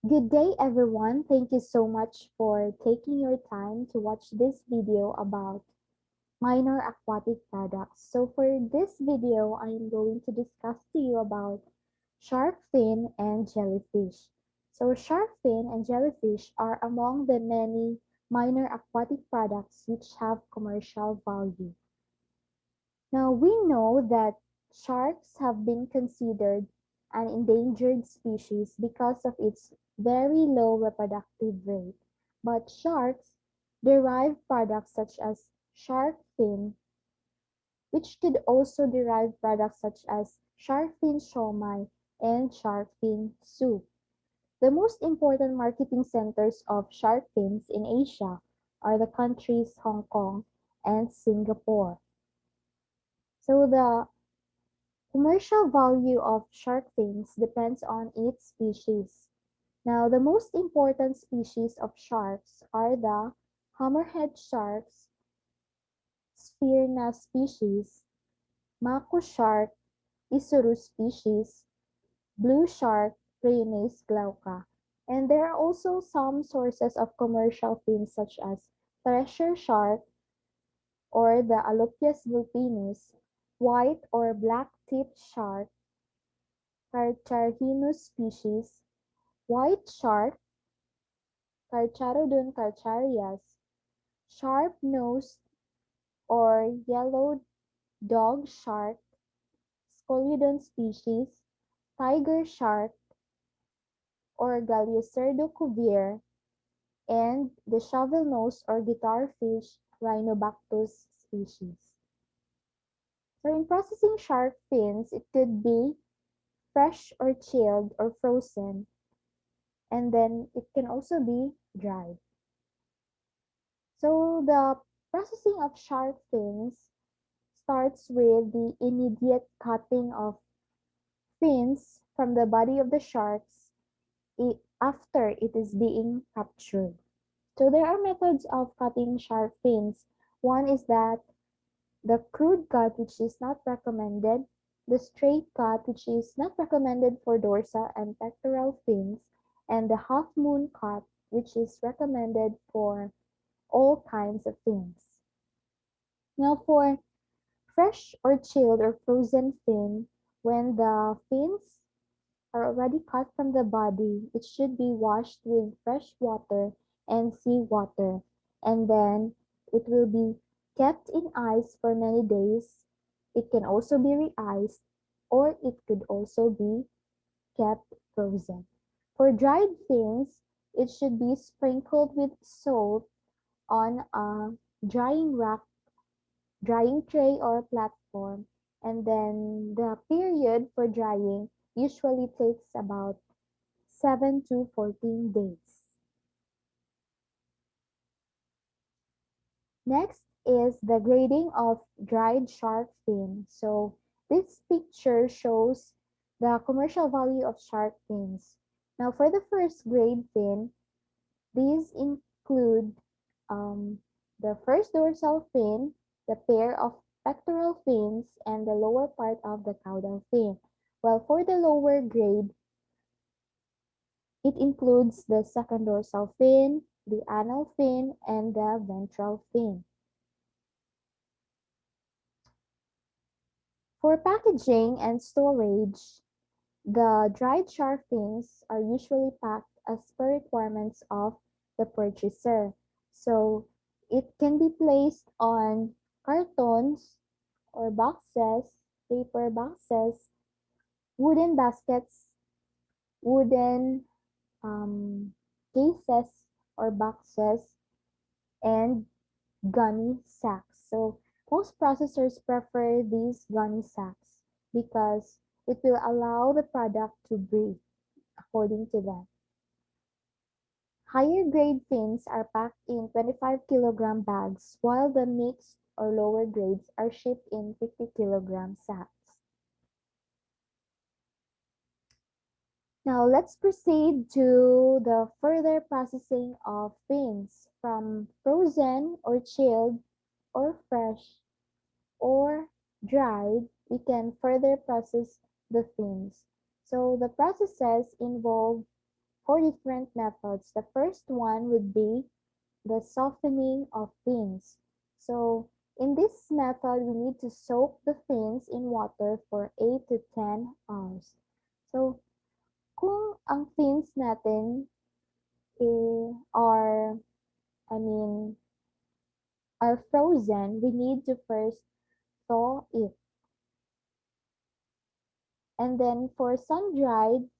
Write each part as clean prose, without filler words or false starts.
Good day, everyone. Thank you so much for taking your time to watch this video about minor aquatic products. So for this video, I am going to discuss to you about shark fin and jellyfish. So shark fin and jellyfish are among the many minor aquatic products which have commercial value. Now we know that sharks have been considered an endangered species because of its very low reproductive rate. But sharks derive products such as shark fin, which could also derive products such as shark fin siomai and shark fin soup. The most important marketing centers of shark fins in Asia are the countries Hong Kong and Singapore. So the commercial value of shark fins depends on its species. Now, the most important species of sharks are the hammerhead sharks, Sphyrna species, mako shark, Isurus species, blue shark, Rhenes glauca. And there are also some sources of commercial fins such as treasure shark or the Alopias vulpinus, white or black-tipped shark, Carcharhinus species, white shark, Carcharodon carcharias, sharp-nosed or yellow dog shark, Scoliodon species, tiger shark or Galiocerdo cuvier, and the shovel-nosed or guitar fish Rhinobactus species. So in processing shark fins, it could be fresh or chilled or frozen, and then it can also be dried. So the processing of shark fins starts with the immediate cutting of fins from the body of the sharks after it is being captured. So there are methods of cutting shark fins. One is that the crude cut, which is not recommended, the straight cut, which is not recommended for dorsal and pectoral fins, and the half moon cut, which is recommended for all kinds of fins. Now for fresh or chilled or frozen fin, when the fins are already cut from the body, it should be washed with fresh water and seawater, and then it will be kept in ice for many days. It can also be re-iced, or it could also be kept frozen. For dried fins, it should be sprinkled with salt on a drying rack, drying tray or platform, and then the period for drying usually takes about 7 to 14 days. Next is the grading of dried shark fin. So this picture shows the commercial value of shark fins. Now for the first grade fin, these include the first dorsal fin, the pair of pectoral fins, and the lower part of the caudal fin. While for the lower grade, it includes the second dorsal fin, the anal fin, and the ventral fin. For packaging and storage, the dried shark fins are usually packed as per requirements of the purchaser. So it can be placed on cartons or boxes, paper boxes, wooden baskets, wooden cases or boxes, and gunny sacks. So most processors prefer these gunny sacks because it will allow the product to breathe according to them. Higher grade fins are packed in 25-kilogram bags while the mixed or lower grades are shipped in 50-kilogram sacks. Now let's proceed to the further processing of fins from frozen or chilled or fresh or dried. We can further process the fins. So the processes involve 4 different methods. The first one would be the softening of fins. So, in this method, we need to soak the fins in water for 8 to 10 hours. So, kung ang fins natin are, I mean, are frozen, we need to first thaw it. And then for sun-dried,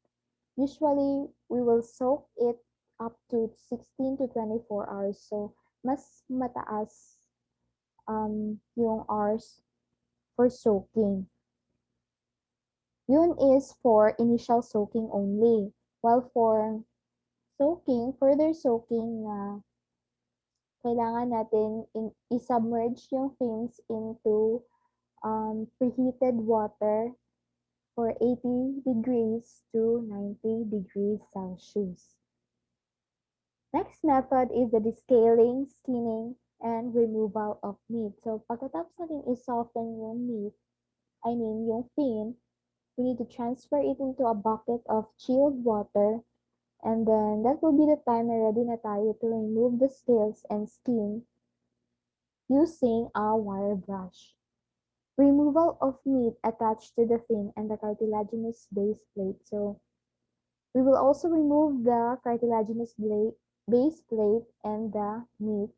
usually we will soak it up to 16 to 24 hours. So, mas mataas yung hours for soaking. Yun is for initial soaking only. While for soaking, further soaking na kailangan natin i-submerge yung fins into preheated water for 80 degrees to 90 degrees Celsius. Next method is the descaling, skinning, and removal of meat. So, pagkatapos natin i-soften yung meat, yung fin, we need to transfer it into a bucket of chilled water, and then that will be the time na ready na tayo to remove the scales and skin using a wire brush. Removal of meat attached to the fin and the cartilaginous base plate. So, we will also remove the cartilaginous base plate and the meat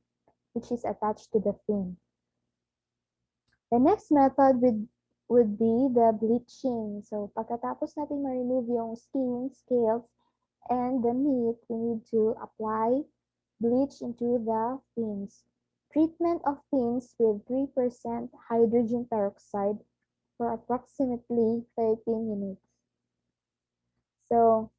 which is attached to the fin. The next method would be the bleaching. So, pagkatapos natin ma-remove yung skin, scales, and the meat, we need to apply bleach into the fins. Treatment of fins with 3% hydrogen peroxide for approximately 30 minutes. So,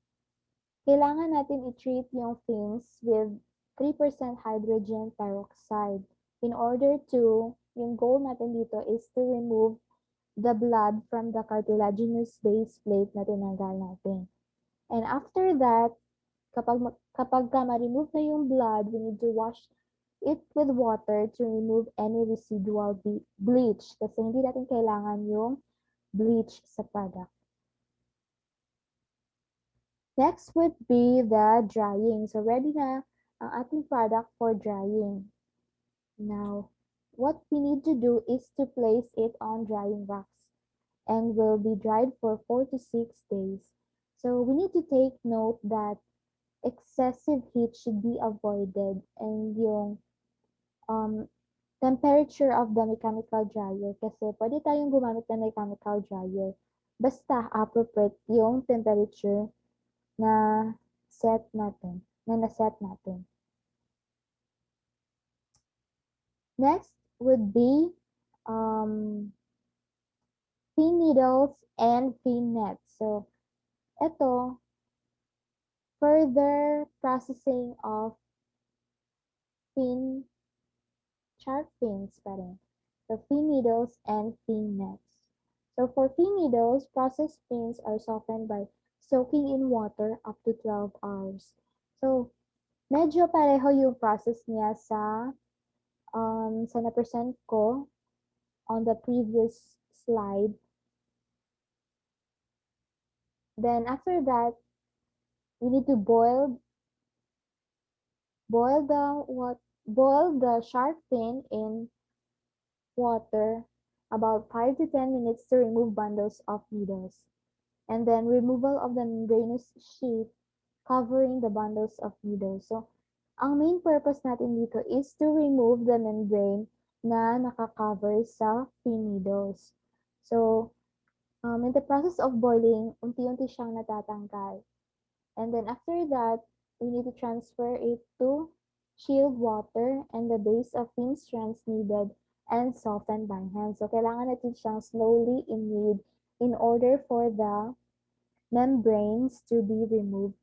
kailangan natin i-treat yung fins with 3% hydrogen peroxide in order to, yung goal natin dito is to remove the blood from the cartilaginous base plate na tinanggal natin. And after that, kapag ma-remove na yung blood, we need to wash it with water to remove any residual bleach kasi hindi natin kailangan yung bleach sa product. Next would be the drying. So ready na ang ating product for drying. Now, what we need to do is to place it on drying racks and will be dried for 4 to 6 days. So we need to take note that excessive heat should be avoided and yung temperature of the mechanical dryer kasi pwede tayong gumamit ng mechanical dryer basta appropriate yung temperature na naset natin. Next would be fin needles and fin nets. So, ito, further processing of shark fins pa rin. So, fin needles and fin nets. So, for fin needles, processed fins are softened by soaking in water up to 12 hours. So, medyo pareho yung process niya sa na-present ko on the previous slide. Then, after that, we need to boil the shark fin in water about 5 to 10 minutes to remove bundles of needles. And then removal of the membranous sheath covering the bundles of needles. So, ang main purpose natin dito is to remove the membrane na nakakover sa fin needles. So, in the process of boiling, unti-unti siyang natatanggal. And then after that, we need to transfer it to chilled water and the base of thin strands needed and softened by hand. So, kailangan natin siyang slowly knead in order for the membranes to be removed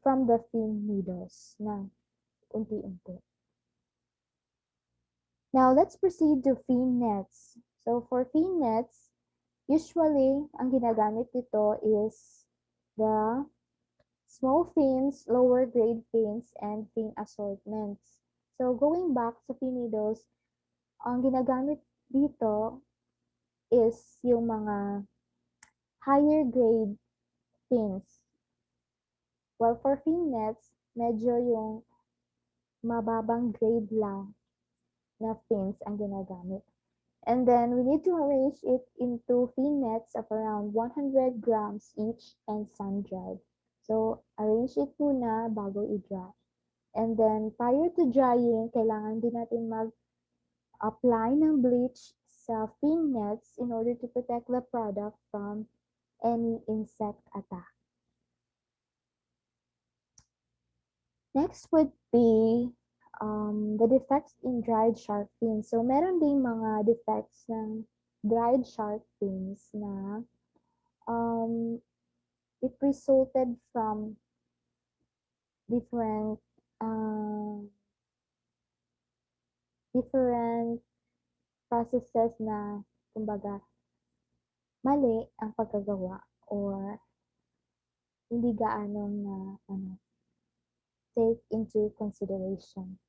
from the fin needles na unti-unti. Now, let's proceed to fin nets. So, for fin nets, usually, ang ginagamit dito is the small fins, lower grade fins, and fin assortments. So, going back sa fin needles, ang ginagamit dito is yung mga higher grade fins. While for fin nets, medyo yung mababang grade lang na fins ang ginagamit. And then we need to arrange it into fin nets of around 100 grams each and sun-dried. So, arrange it muna bago i-dry. And then, prior to drying, kailangan din natin mag-apply ng bleach sa fin nets in order to protect the product from any insect attack. Next would be the defects in dried shark fins. So, meron ding mga defects ng dried shark fins na it resulted from different different processes na kumbaga mali ang pagkagawa or hindi gaanong na take into consideration.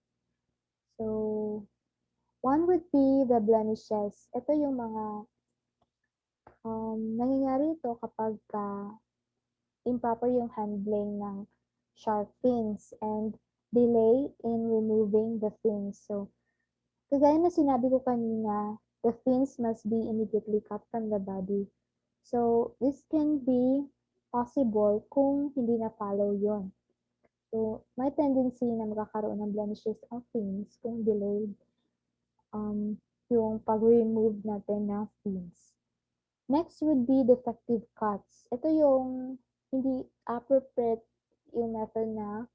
So, one would be the blemishes. Ito yung mga nangyayari ito kapag improper yung handling ng shark fins and delay in removing the fins. So, kagaya na sinabi ko kanina, the fins must be immediately cut from the body. So, this can be possible kung hindi na-follow yon. So, may tendency na magkakaroon ng blemishes ang fins kung delayed yung pag-remove natin ng fins. Next would be defective cuts. Ito yung hindi appropriate yung method na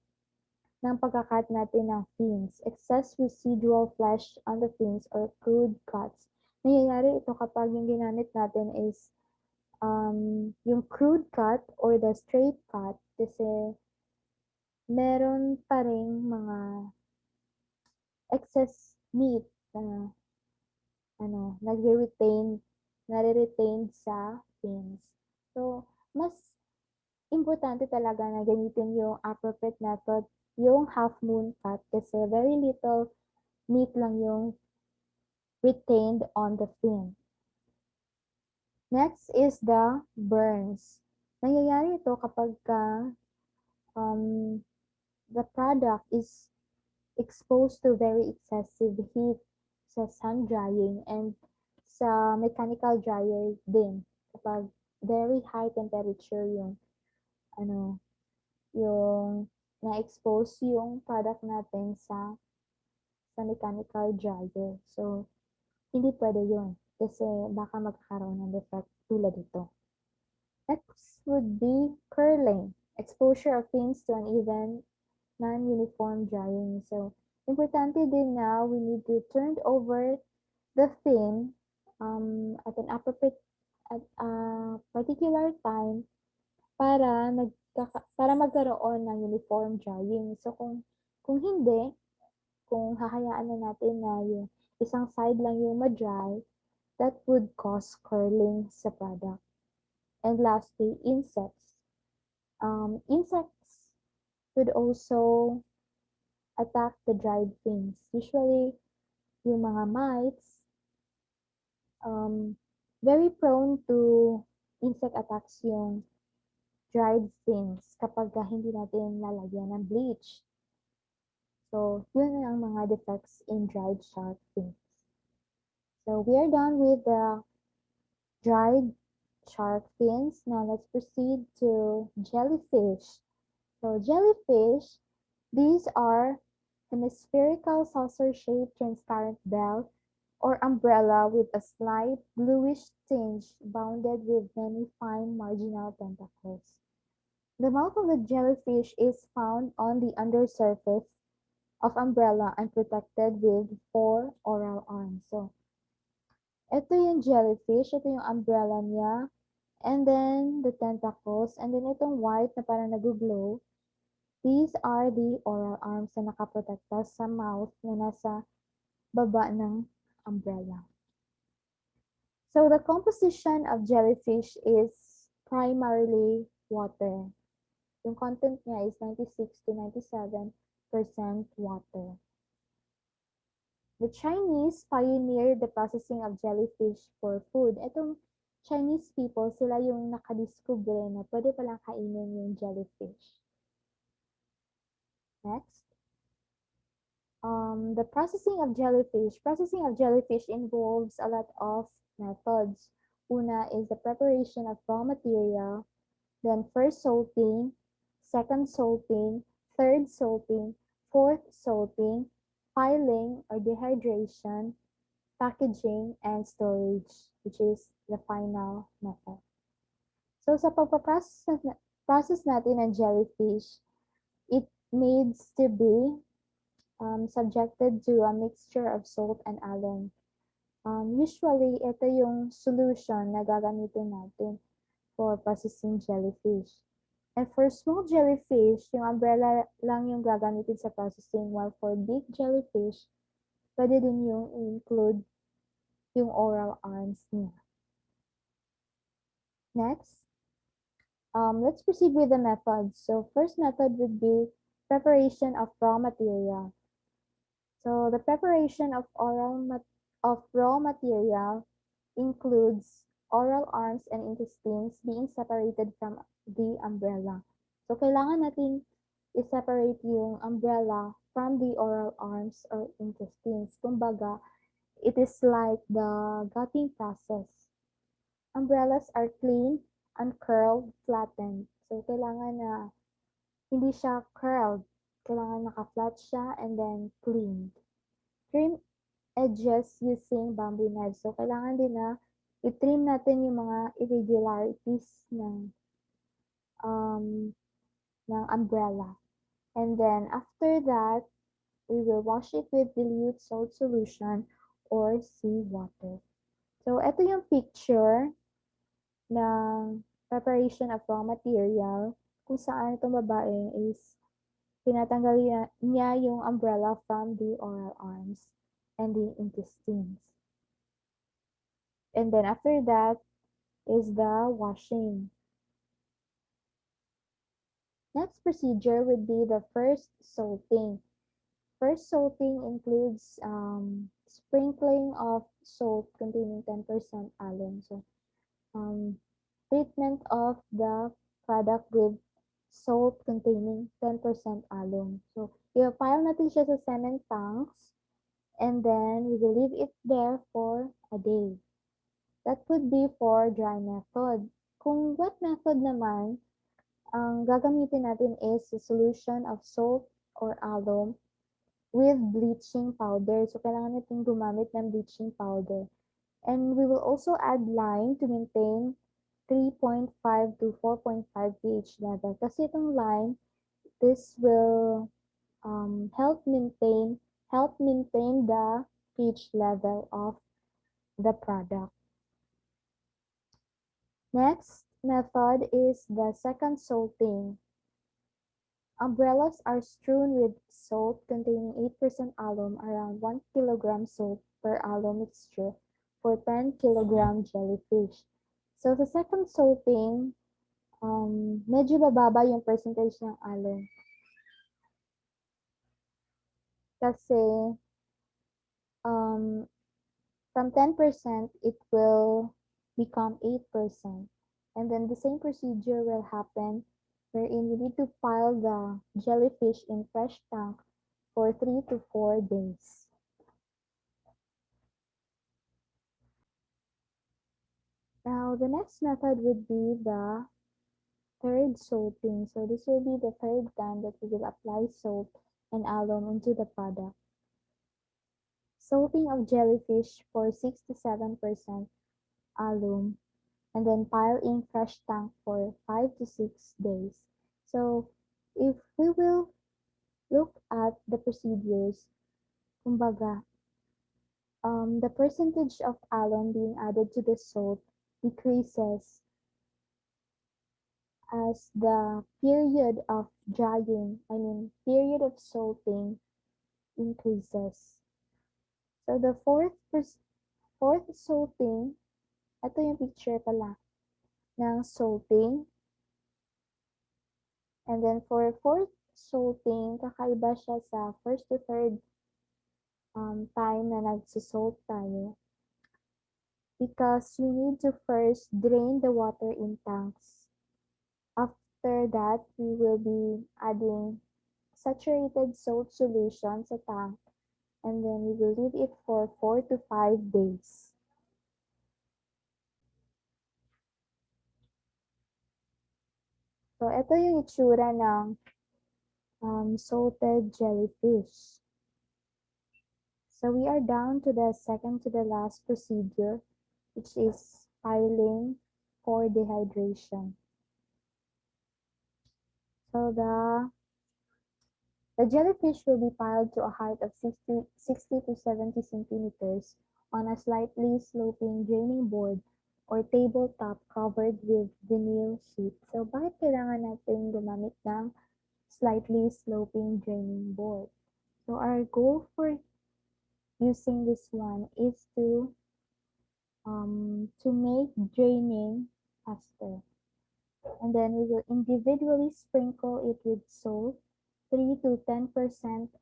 ng pagkakat natin ng fins. Excess residual flesh on the fins or crude cuts. Nangyayari ito kapag yung ginamit natin is yung crude cut or the straight cut kasi meron pa ring mga excess meat na nare-retain sa fins. So, mas importante talaga na gamitin yung appropriate method, yung half moon cut kasi very little meat lang yung retained on the fin. Next is the burns. Nangyayari ito kapag the product is exposed to very excessive heat sa sun drying and sa mechanical dryer din kapag very high temperature yung yung na-expose yung product natin sa mechanical dryer. So, hindi pwede yun kasi baka magkakaroon ng defect tulad ito. Next would be curling. Exposure of fins to uneven, non-uniform drying. So, importante din na we need to turn over the fin at an appropriate at a particular time para magkaroon ng uniform drying. So, kung hindi, kung hahayaan na natin na yung isang side lang yung ma-dry, that would cause curling sa product. And lastly, insects. Insects could also attack the dried fins. Usually, yung mga mites, very prone to insect attacks yung dried fins kapag hindi natin lalagyan ng bleach. So, yun ang mga defects in dried shark fins. So, we are done with the dried shark fins. Now, let's proceed to jellyfish. So, jellyfish, these are hemispherical saucer-shaped transparent bell or umbrella with a slight bluish tinge bounded with many fine marginal tentacles. The mouth of the jellyfish is found on the undersurface of umbrella and protected with 4 oral arms. So, ito yung jellyfish, ito yung umbrella niya, and then the tentacles, and then itong white na parang nag-glow. These are the oral arms na nakaprotekta sa mouth na nasa baba ng umbrella. So, the composition of jellyfish is primarily water. Yung content niya is 96 to 97% water. The Chinese pioneered the processing of jellyfish for food. Itong Chinese people, sila yung nakadiskubre na pwede palang kainin yung jellyfish. The processing of jellyfish. Processing of jellyfish involves a lot of methods. Una is the preparation of raw material, then first salting, second salting, third salting, fourth salting, piling or dehydration, packaging, and storage, which is the final method. So sa process natin ng jellyfish, it needs to be subjected to a mixture of salt and alum. Usually, ito yung solution na gagamitin natin for processing jellyfish. And for small jellyfish, yung umbrella lang yung gagamitin sa processing, while for big jellyfish, pwede din yung include yung oral arms niya. Next, let's proceed with the methods. So first method would be preparation of raw material. So the preparation of raw material includes oral arms and intestines being separated from the umbrella. So kailangan natin i-separate yung umbrella from the oral arms or intestines. Kumbaga, it is like the gutting process. Umbrellas are clean, uncurled, flattened. So kailangan na hindi siya curled. Kailangan naka-flat siya and then cleaned. Trim edges using bamboo knives. So kailangan din na i-trim natin yung mga irregularities ng umbrella. And then after that, we will wash it with dilute salt solution or seawater. So ito yung picture ng preparation of raw material kung saan itong babae is tinatanggal niya yung umbrella from the oral arms and the intestines. And then after that is the washing. Next procedure would be the first salting. First salting includes sprinkling of salt containing 10% alum. So, treatment of the product with salt containing 10% alum. So, i-pile natin siya sa cement tanks and then we will leave it there for a day. That would be for dry method. Kung wet method naman, ang gagamitin natin is a solution of salt or alum with bleaching powder. So, kailangan natin gumamit ng bleaching powder. And we will also add lime to maintain 3.5 to 4.5 pH level. Kasi itong lime, this will help maintain the pH level of the product. Next method is the second salting. Umbrellas are strewn with salt containing 8% alum, around 1 kilogram salt per alum mixture for 10 kilogram jellyfish. So sa second salting, medyo bababa yung percentage ng alum. Kasi from 10%, it will become 8%. And then the same procedure will happen wherein you need to pile the jellyfish in fresh tank for 3 to 4 days. Now, the next method would be the third salting. So this will be the third time that we will apply salt and alum into the product. Salting of jellyfish for 6 to 7% alum and then pile in fresh tank for 5 to 6 days. So if we will look at the procedures, kumbaga, the percentage of alum being added to the salt decreases as the period of drying, period of salting increases. So the fourth salting, ito yung picture pala ng salting. And then for fourth salting, kakaiba siya sa first to third time na nagsusalt tayo. Because we need to first drain the water in tanks. After that, we will be adding saturated salt solution sa tank and then we will leave it for 4 to 5 days. So, ito yung itsura ng salted jellyfish. So, we are down to the second to the last procedure, which is piling for dehydration. So, the jellyfish will be piled to a height of 60 to 70 centimeters on a slightly sloping draining board or tabletop covered with vinyl sheet. So, bakit kailangan natin gumamit ng slightly sloping draining board? So, our goal for using this one is to make draining faster. And then we will individually sprinkle it with salt, 3 to 10%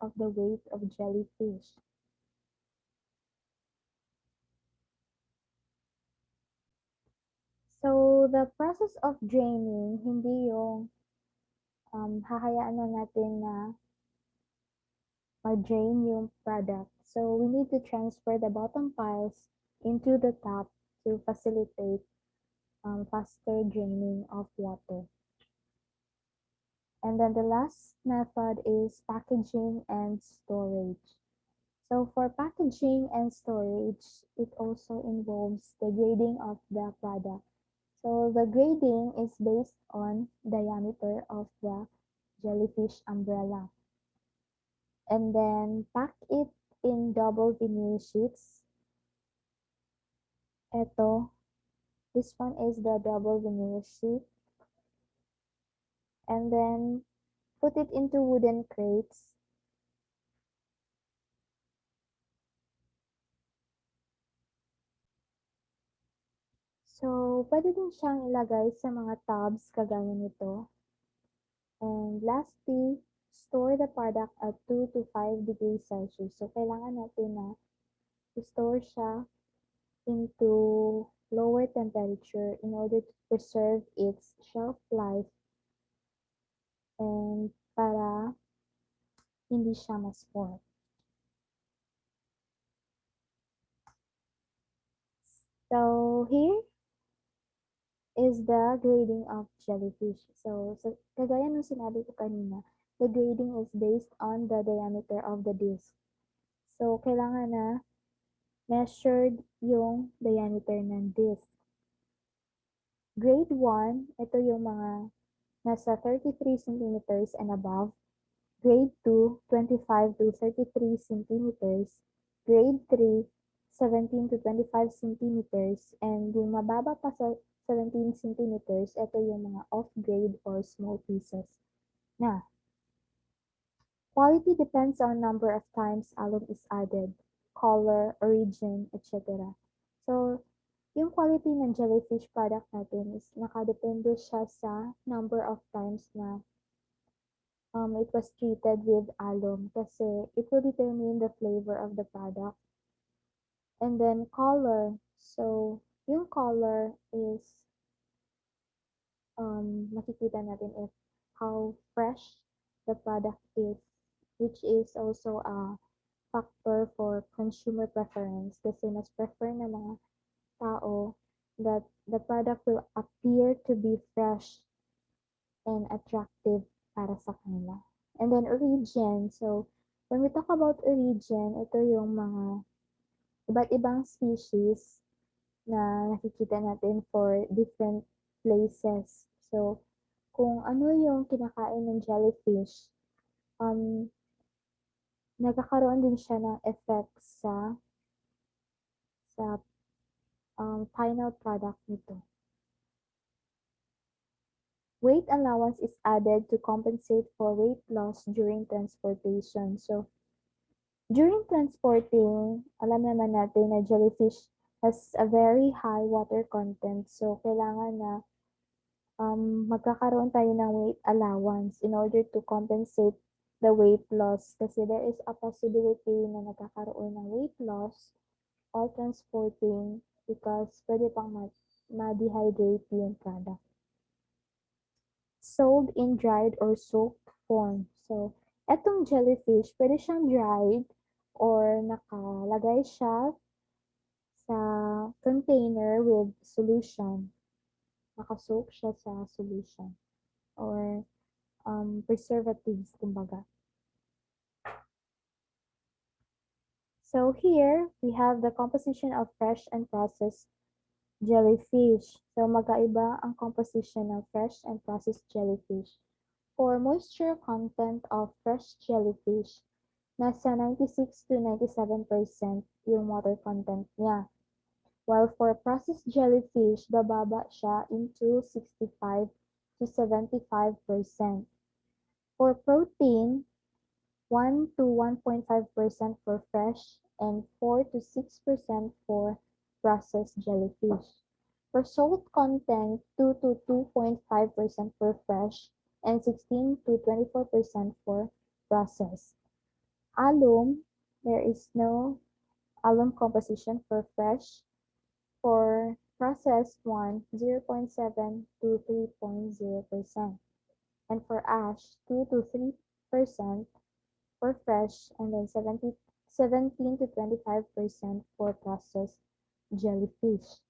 of the weight of jellyfish. So, the process of draining, hindi yung hahayaan na natin na drain yung product. So, we need to transfer the bottom piles into the top to facilitate faster draining of water. And then the last method is packaging and storage. So for packaging and storage, it also involves the grading of the product. So the grading is based on diameter of the jellyfish umbrella. And then pack it in double vinyl sheets. This one is the double vinyl sheet. And then put it into wooden crates. So, pwede din siyang ilagay sa mga tubs kagaya nito. And lastly, store the product at 2 to 5 degrees Celsius. So, kailangan natin na i-store siya into lower temperature in order to preserve its shelf life and para hindi siya ma-spoil. So, here is the grading of jellyfish. So kagaya ng sinabi ko kanina, the grading is based on the diameter of the disc. So, kailangan na measured yung diameter ng disc. Grade 1, ito yung mga nasa 33 centimeters and above. Grade 2, 25 to 33 centimeters. Grade 3, 17 to 25 centimeters. And yung mababa pa sa 17 centimeters, ito yung mga off-grade or small pieces. Now, quality depends on number of times alum is added, color, origin, etc. So, yung quality ng jellyfish product natin is nakadepende siya sa number of times na it was treated with alum kasi it will determine the flavor of the product. And then color. So, yung color is makikita natin if how fresh the product is, which is also a factor for consumer preference kasi mas prefer ng mga tao that the product will appear to be fresh and attractive para sa kanila. And then origin. So, when we talk about origin, ito yung mga iba't ibang species na nakikita natin for different places. So, kung ano yung kinakain ng jellyfish, nagkakaroon din siya ng effect sa final product nito. Weight allowance is added to compensate for weight loss during transportation. So, during transporting, alam naman natin na jellyfish has a very high water content. So, kailangan na magkakaroon tayo ng weight allowance in order to compensate the weight loss. Kasi there is a possibility na nagkakaroon ng weight loss while transporting because pwede pang ma-dehydrate yung product. Sold in dried or soaked form. So, etong jellyfish, pwede siyang dried or nakalagay siya sa container with solution. Nakasoak siya sa solution or preservatives, kumbaga. So here, we have the composition of fresh and processed jellyfish. So magkaiba ang composition ng fresh and processed jellyfish. For moisture content of fresh jellyfish, nasa 96 to 97% yung water content niya. While for processed jellyfish, bababa siya into 65 to 75%. For protein, 1 to 1.5% for fresh and 4 to 6% for processed jellyfish. For salt content, 2 to 2.5% for fresh and 16 to 24% for processed. Alum, there is no alum composition for fresh. For processed one, 0.7 to 3.0%. And for ash, 2 to 3% for fresh, and then 17 to 25% for processed jellyfish.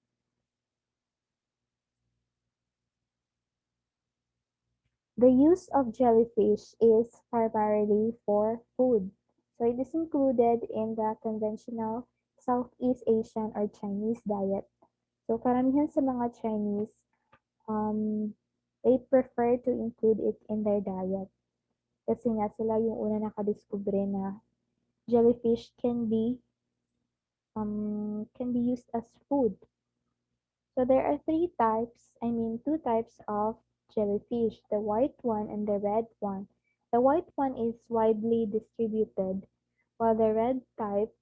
The use of jellyfish is primarily for food, so it is included in the conventional Southeast Asian or Chinese diet. So karamihan sa mga Chinese, they prefer to include it in their diet. Kasi nga sila yung una nakadiskubre na jellyfish can be used as food. So there are two types of jellyfish, the white one and the red one. The white one is widely distributed, while the red type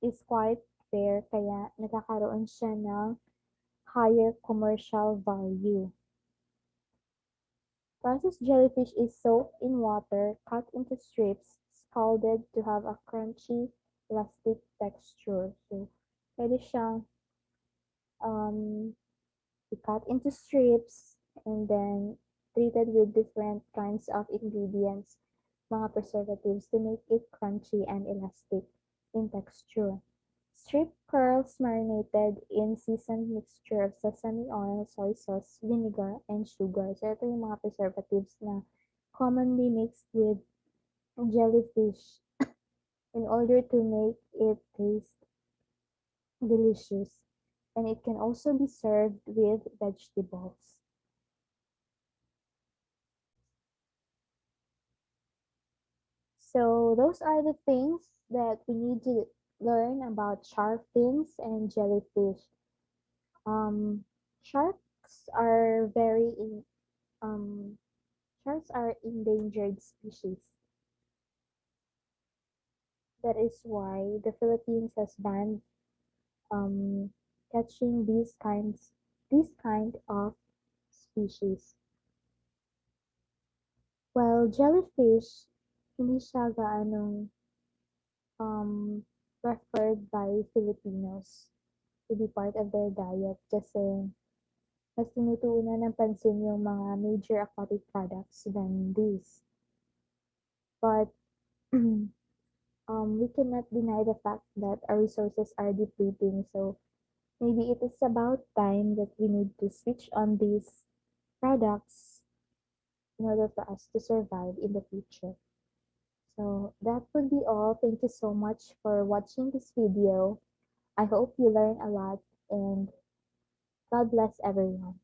is quite rare, kaya nagkakaroon siya ng higher commercial value. Processed jellyfish is soaked in water, cut into strips, scalded to have a crunchy, elastic texture. So, pwede siyang cut into strips and then treated with different kinds of ingredients, mga preservatives, to make it crunchy and elastic in texture. Strip curls marinated in seasoned mixture of sesame oil, soy sauce, vinegar, and sugar. So, ito yung mga preservatives na commonly mixed with jellyfish in order to make it taste delicious. And it can also be served with vegetables. So those are the things that we need to learn about shark fins and jellyfish. Sharks are sharks are endangered species. That is why the Philippines has banned catching these kind of species. Well, jellyfish, hindi siya gaanong preferred by Filipinos to be part of their diet kasi mas tinutuunan ng pansin yung mga major aquatic products than these. But we cannot deny the fact that our resources are depleting. So maybe it is about time that we need to switch on these products in order for us to survive in the future. So that would be all. Thank you so much for watching this video. I hope you learn a lot and God bless everyone.